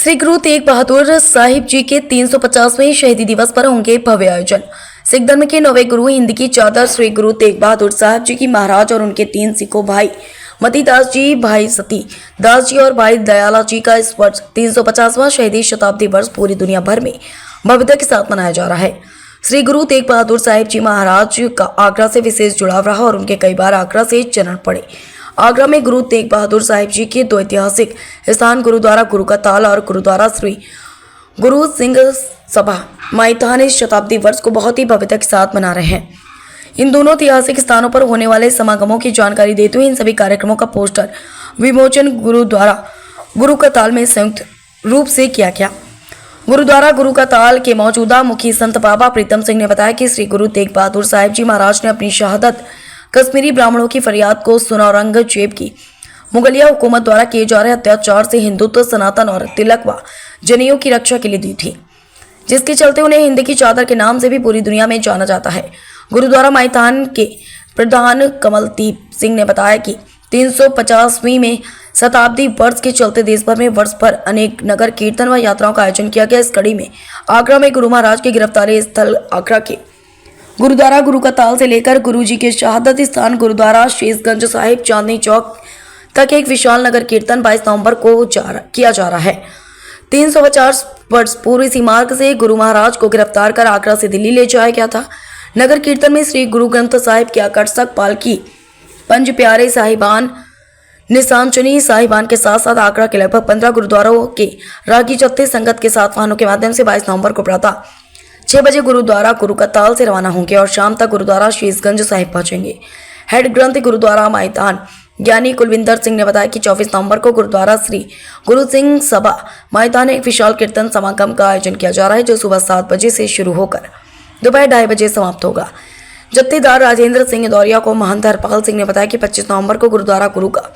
श्री गुरु तेग बहादुर साहिब जी के 350वें शहीदी दिवस पर होंगे भव्य आयोजन। सिख धर्म के नौवे गुरु हिंद की चादर श्री गुरु तेग बहादुर साहब जी की महाराज और उनके 3 सिखों भाई मतीदास जी, भाई सती दास जी और भाई दयाला जी का इस वर्ष 350वां शहीदी शताब्दी वर्ष पूरी दुनिया भर में भव्यता के साथ मनाया जा रहा है। श्री गुरु तेग बहादुर साहिब जी महाराज का आगरा से विशेष जुड़ाव रहा और उनके कई बार आगरा से चरण पड़े। आगरा में गुरु तेग बहादुर साहिब जी के 2 ऐतिहासिक स्थान गुरुद्वारा गुरु का ताल और गुरुद्वारा श्री गुरु सिंह सभा माईथान इस शताब्दी वर्ष को बहुत ही भव्यता के साथ मना रहे हैं। इन दोनों ऐतिहासिक स्थानों पर होने वाले समागमों की जानकारी देते हुए इन सभी कार्यक्रमों का पोस्टर विमोचन गुरुद्वारा गुरु का ताल में संयुक्त रूप से किया गया। गुरुद्वारा गुरु का ताल के मौजूदा मुखी संत बाबा प्रीतम सिंह ने बताया कि श्री गुरु तेग बहादुर साहिब जी महाराज ने अपनी शहादत कश्मीरी ब्राह्मणों की फरियाद को सुना और औरंगजेब की मुगलिया हुकूमत द्वारा किए जा रहे अत्याचार से हिंदुत्व, सनातन और तिलक व जनेऊ की रक्षा के लिए दी थी, जिसके चलते उन्हें हिंद की चादर के नाम से भी पूरी दुनिया में जाना जाता है। गुरुद्वारा माईथान के प्रधान कमलदीप सिंह ने बताया कि 350वीं में शताब्दी वर्ष के चलते देश भर में वर्ष भर अनेक नगर कीर्तन व यात्राओं का आयोजन किया गया। इस कड़ी में आगरा में गुरु महाराज की गिरफ्तारी स्थल आगरा के गुरुद्वारा गुरु का ताल से लेकर गुरु जी के शहादत स्थान गुरुद्वारा शेषगंज साहिब चांदनी चौक तक एक विशाल नगर कीर्तन 22 नवंबर को किया जा रहा है। 350 वर्ष पूर्व इसी मार्ग से गुरु महाराज को गिरफ्तार कर आगरा से दिल्ली ले जाया गया था। नगर कीर्तन में श्री गुरु ग्रंथ साहिब की आकर्षक पालकी, पंज प्यारे साहिबान, निशानचनी साहिबान के साथ साथ आगरा के लगभग 15 गुरुद्वारों के रागी जत्थे संगत के साथ वाहनों के माध्यम से 22 नवंबर को प्रातः 6 बजे गुरुद्वारा गुरु का ताल से रवाना होंगे और शाम तक गुरुद्वारा शेषगंज साहिब पहुंचेंगे। हेड ग्रंथ गुरुद्वारा माईथान ज्ञानी कुलविंदर सिंह ने बताया कि 24 नवंबर को गुरुद्वारा श्री गुरु सिंह सभा माईथान एक विशाल कीर्तन समागम का आयोजन किया जा रहा है, जो सुबह 7 बजे से शुरू होकर दोपहर 2:30 बजे समाप्त होगा। जत्थेदार राजेंद्र सिंह दौरिया को महंत हरपाल सिंह ने बताया कि 25 नवंबर को गुरुद्वारा गुरु का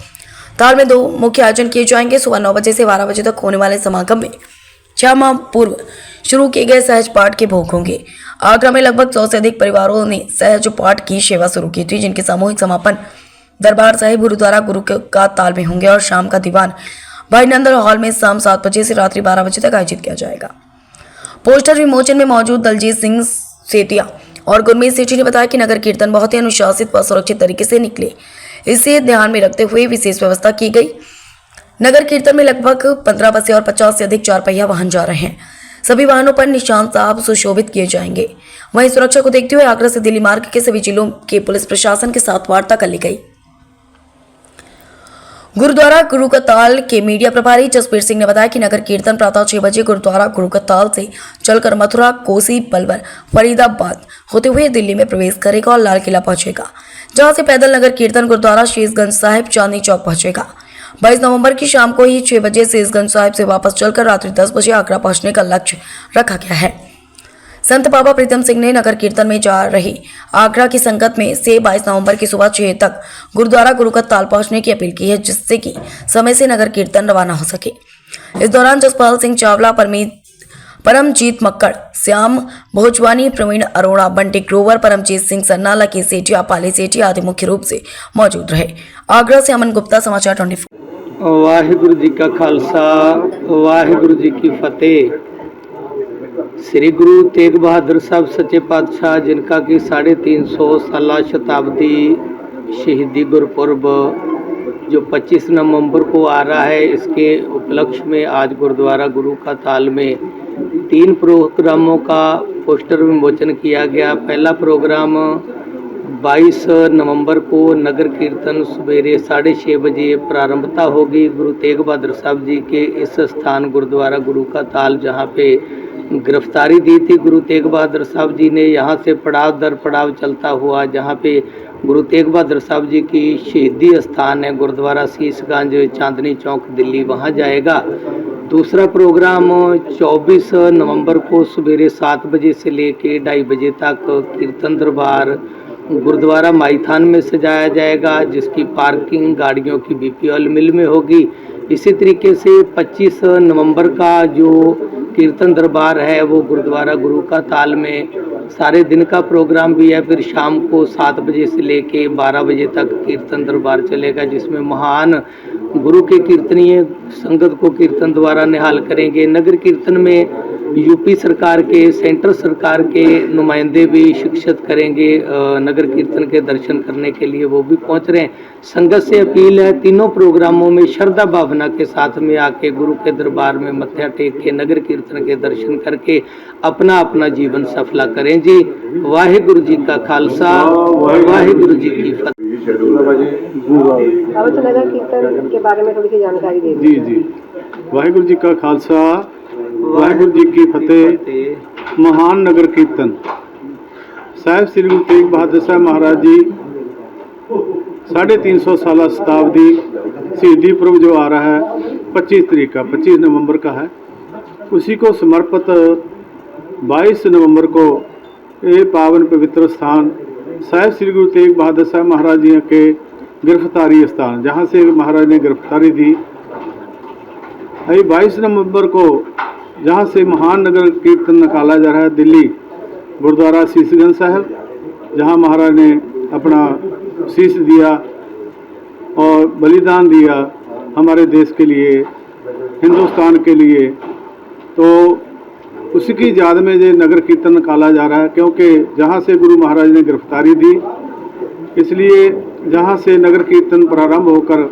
ताल में 2 मुख्य आयोजन किए जाएंगे। सुबह 9 बजे से 12 बजे तक होने वाले समागम में 6 माह पूर्व शुरू किए गए सहज पाठ के भोग होंगे। आगरा में लगभग 100 से अधिक परिवारों ने सहज पाठ की सेवा शुरू की थी, जिनके सामूहिक समापन दरबार साहिब गुरुद्वारा गुरु का ताल में होंगे और शाम का दीवान भाई नंदन हॉल में शाम 7 बजे से रात्रि 12 बजे तक आयोजित किया जाएगा। पोस्टर विमोचन में मौजूद दलजीत सिंह सेठिया और गुरमीत सेठी ने बताया कि नगर कीर्तन बहुत ही अनुशासित व सुरक्षित तरीके से निकले, इसे ध्यान में रखते हुए विशेष व्यवस्था की गई। नगर कीर्तन में लगभग 15 बसें और 50 से अधिक 4 पहिया वाहन जा रहे हैं। सभी वाहनों पर निशान साहब सुशोभित किए जाएंगे। वहीं सुरक्षा को देखते हुए आगरा से दिल्ली मार्ग के सभी जिलों के पुलिस प्रशासन के साथ वार्ता कर ली गई। गुरुद्वारा गुरु का ताल के मीडिया प्रभारी जसबीर सिंह ने बताया कि नगर कीर्तन प्रातः 6 बजे गुरुद्वारा गुरु का ताल से चलकर मथुरा, कोसी, पलवल, फरीदाबाद होते हुए दिल्ली में प्रवेश करेगा और लाल किला पहुंचेगा, जहां से पैदल नगर कीर्तन गुरुद्वारा शेषगंज साहिब चांदनी चौक पहुंचेगा। 22 नवंबर की शाम को ही 6 बजे शेषगंज साहिब से वापस चलकर रात्रि 10 बजे आगरा पहुंचने का लक्ष्य रखा गया है। संत बाबा प्रीतम सिंह ने नगर कीर्तन में जा रही आगरा की संगत में से 22 नवंबर की सुबह 6 तक गुरुद्वारा गुरु का ताल पहुंचने की अपील की है, जिससे कि समय से नगर कीर्तन रवाना हो सके। इस दौरान जसपाल सिंह चावला, परमजीत मक्कड़, श्याम भोजवानी, प्रवीण अरोड़ा, बंटी ग्रोवर, परमजीत सिंह सन्ना, लकी सेठिया, पाली सेठिया आदि मुख्य रूप से मौजूद रहे। आगरा से अमन गुप्ता, समाचार 24। वाहिगुरु जी का खालसा, वाहिगुरु जी की फतेह। श्री गुरु तेग बहादुर साहब सच्चे पातशाह, जिनका कि 350 साला शताब्दी शहीदी गुरपुरब जो 25 नवंबर को आ रहा है, इसके उपलक्ष्य में आज गुरुद्वारा गुरु का ताल में 3 प्रोग्रामों का पोस्टर विमोचन किया गया। पहला प्रोग्राम 22 नवंबर को नगर कीर्तन सवेरे 6:30 बजे प्रारंभता होगी। गुरु तेग बहादुर साहब जी के इस स्थान गुरुद्वारा गुरु का ताल, जहाँ पे गिरफ्तारी दी थी गुरु तेग बहादुर साहब जी ने, यहाँ से पड़ाव दर पड़ाव चलता हुआ जहाँ पे गुरु तेग बहादुर साहब जी की शहीदी स्थान है गुरुद्वारा शीशगंज चांदनी चौक दिल्ली, वहाँ जाएगा। दूसरा प्रोग्राम 24 नवंबर को सवेरे 7 बजे से लेके 2:30 बजे तक कीर्तन दरबार गुरुद्वारा माईथान में सजाया जाएगा, जिसकी पार्किंग गाड़ियों की बीपीएल मिल में होगी। इसी तरीके से 25 नवंबर का जो कीर्तन दरबार है वो गुरुद्वारा गुरु का ताल में सारे दिन का प्रोग्राम भी है। फिर शाम को 7 बजे से लेके 12 बजे तक कीर्तन दरबार चलेगा, जिसमें महान गुरु के कीर्तनीय संगत को कीर्तन द्वारा निहाल करेंगे। नगर कीर्तन में यूपी सरकार के, सेंट्रल सरकार के नुमाइंदे भी शिक्षित करेंगे। नगर कीर्तन के दर्शन करने के लिए वो भी पहुंच रहे हैं। संगत से अपील है, तीनों प्रोग्रामों में श्रद्धा भावना के साथ में आके गुरु के दरबार में मत्था टेक के नगर कीर्तन के दर्शन करके अपना अपना जीवन सफला करें जी। वाहिगुरु जी का खालसा, वाहिगुरु जी की फतेह। बाबा जी नगर कीर्तन के बारे में थोड़ी सी जानकारी दे जी जी। वाहिगुरु जी का खालसा, वाहिगुरु जी की फतेह। महान नगर कीर्तन साहिब श्री गुरु तेग बहादुर साहब महाराज जी 350 साल शताब्दी शहीदी पर्व जो आ रहा है 25 तारीख का, 25 नवंबर का है, उसी को समर्पित 22 नवंबर को ये पावन पवित्र स्थान साहिब श्री गुरु तेग बहादुर साहब महाराज जी के गिरफ्तारी स्थान, जहाँ से महाराज ने गिरफ्तारी दी, 22 नवंबर को जहाँ से महान नगर कीर्तन निकाला जा रहा है दिल्ली गुरुद्वारा शीशगंज साहब, जहाँ महाराज ने अपना शीश दिया और बलिदान दिया हमारे देश के लिए, हिंदुस्तान के लिए। तो उसी की याद में ये नगर कीर्तन निकाला जा रहा है, क्योंकि जहाँ से गुरु महाराज ने गिरफ्तारी दी, इसलिए जहाँ से नगर कीर्तन प्रारंभ होकर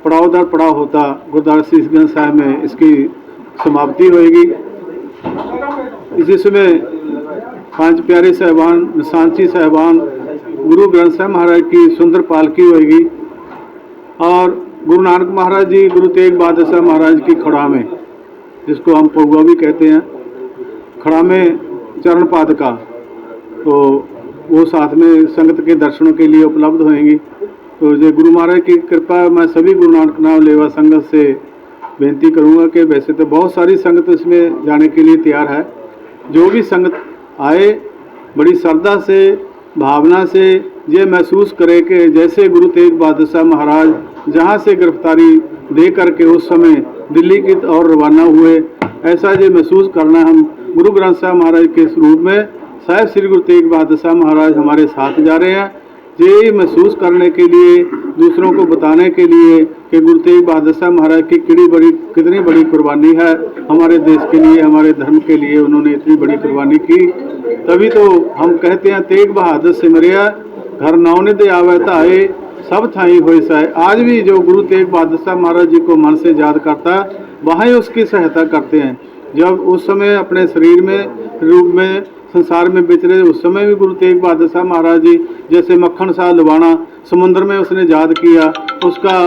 पड़ाव दर पड़ाव होता गुरुद्वारा शीशगंज साहब में इसकी समाप्ति होगी। इसी समय 5 प्यारे साहिबान, निशांची साहिबान, गुरु ग्रंथ साहब महाराज की सुंदर पालकी होगी और गुरु नानक महाराज जी, गुरु तेग बहादुर साहब महाराज की खड़ा में, जिसको हम पौवा भी कहते हैं, खड़ा में चरण पादुका, तो वो साथ में संगत के दर्शनों के लिए उपलब्ध होंगी। तो ये गुरु महाराज की कृपा, मैं सभी गुरु नानक नाम लेवा संगत से बेनती करूंगा कि वैसे तो बहुत सारी संगत इसमें जाने के लिए तैयार है, जो भी संगत आए बड़ी श्रद्धा से, भावना से ये महसूस करे कि जैसे गुरु तेग बहादुर साहब महाराज जहाँ से गिरफ्तारी दे करके उस समय दिल्ली की ओर रवाना हुए, ऐसा ये महसूस करना हम गुरु ग्रंथ साहब महाराज के स्वरूप में साहिब श्री गुरु तेग बहादुर साहब महाराज हमारे साथ जा रहे हैं। ये महसूस करने के लिए, दूसरों को बताने के लिए कि गुरु तेग बहादुर साहब महाराज की कितनी बड़ी कुर्बानी है हमारे देश के लिए, हमारे धर्म के लिए, उन्होंने इतनी बड़ी कुर्बानी की। तभी तो हम कहते हैं तेग बहादुर सिमरिया घर नौनिध आवे ताए सब थाई होए साए। आज भी जो गुरु तेग बहादुर साहब महाराज जी को मन से याद करता है, वहाँ ही उसकी सहायता करते हैं। जब उस समय अपने शरीर में रूप में संसार में बेच रहे, उस समय भी गुरु तेग बहादुर साहब महाराज जी, जैसे मक्खन शाह लुबाना समुद्र में उसने याद किया, उसका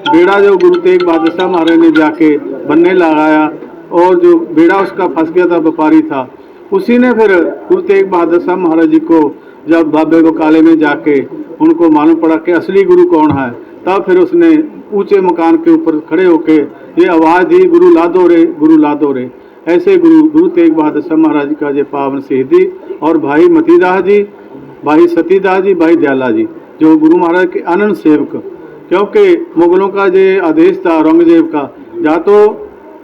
बेड़ा जो गुरु तेग बहादुर साहब महाराज ने जाके बनने लगाया, और जो बेड़ा उसका फंस गया था, व्यापारी था, उसी ने फिर गुरु तेग बहादुर साहब महाराज जी को जब बाबे बकाले में जाके उनको मालूम पड़ा कि असली गुरु कौन है, तब फिर उसने ऊंचे मकान के ऊपर खड़े होके ये आवाज़ दी, गुरु लादो रे, गुरु लादो रे। ऐसे गुरु तेग बहादुर साहब महाराज जी का ये पावन शहीदी, और भाई मतीदास जी, भाई सतीदास जी, भाई दयाला जी, जो गुरु महाराज के अनंत सेवक, क्योंकि मुगलों का ये आदेश था औरंगजेब का, या तो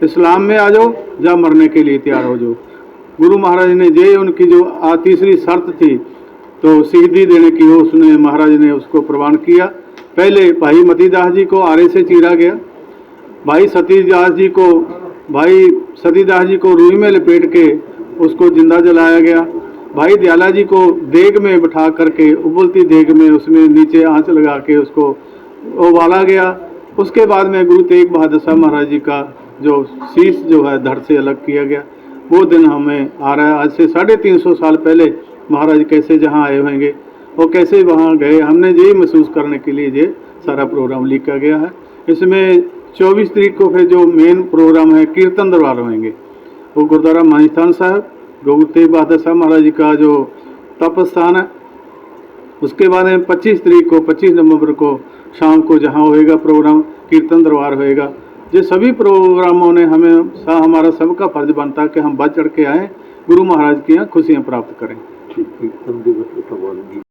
इस्लाम में आ जाओ या मरने के लिए तैयार हो जाओ। गुरु महाराज ने ये उनकी जो तीसरी शर्त थी तो शहीदी देने की, वो उसने महाराज ने उसको प्रवान किया। पहले भाई मतीदास जी को आरे से चीरा गया, भाई सतीदास जी को रूई में लपेट के उसको जिंदा जलाया गया, भाई दयाला जी को देग में बिठा करके, उबलती देग में उसमें नीचे आंच लगा के उसको उबाला गया। उसके बाद में गुरु तेग बहादुर साहब महाराज जी का जो शीश जो है धड़ से अलग किया गया, वो दिन हमें आ रहा है। आज से 350 साल पहले महाराज कैसे जहाँ आए होंगे और कैसे वहाँ गए, हमने यही महसूस करने के लिए ये सारा प्रोग्राम लिखा गया है। इसमें 24 तारीख को फिर जो मेन प्रोग्राम है कीर्तन दरबार होंगे, वो गुरुद्वारा मानिस्थान साहब, गुरु तेग बहादुर साहब महाराज जी का जो तप स्थान है। उसके बाद में 25 तारीख को, 25 नवंबर को शाम को जहाँ होएगा प्रोग्राम, कीर्तन दरबार होएगा। ये सभी प्रोग्रामों ने हमारा सबका फर्ज बनता है कि हम बढ़ चढ़ के आएँ, गुरु महाराज की यहाँ खुशियाँ प्राप्त करें।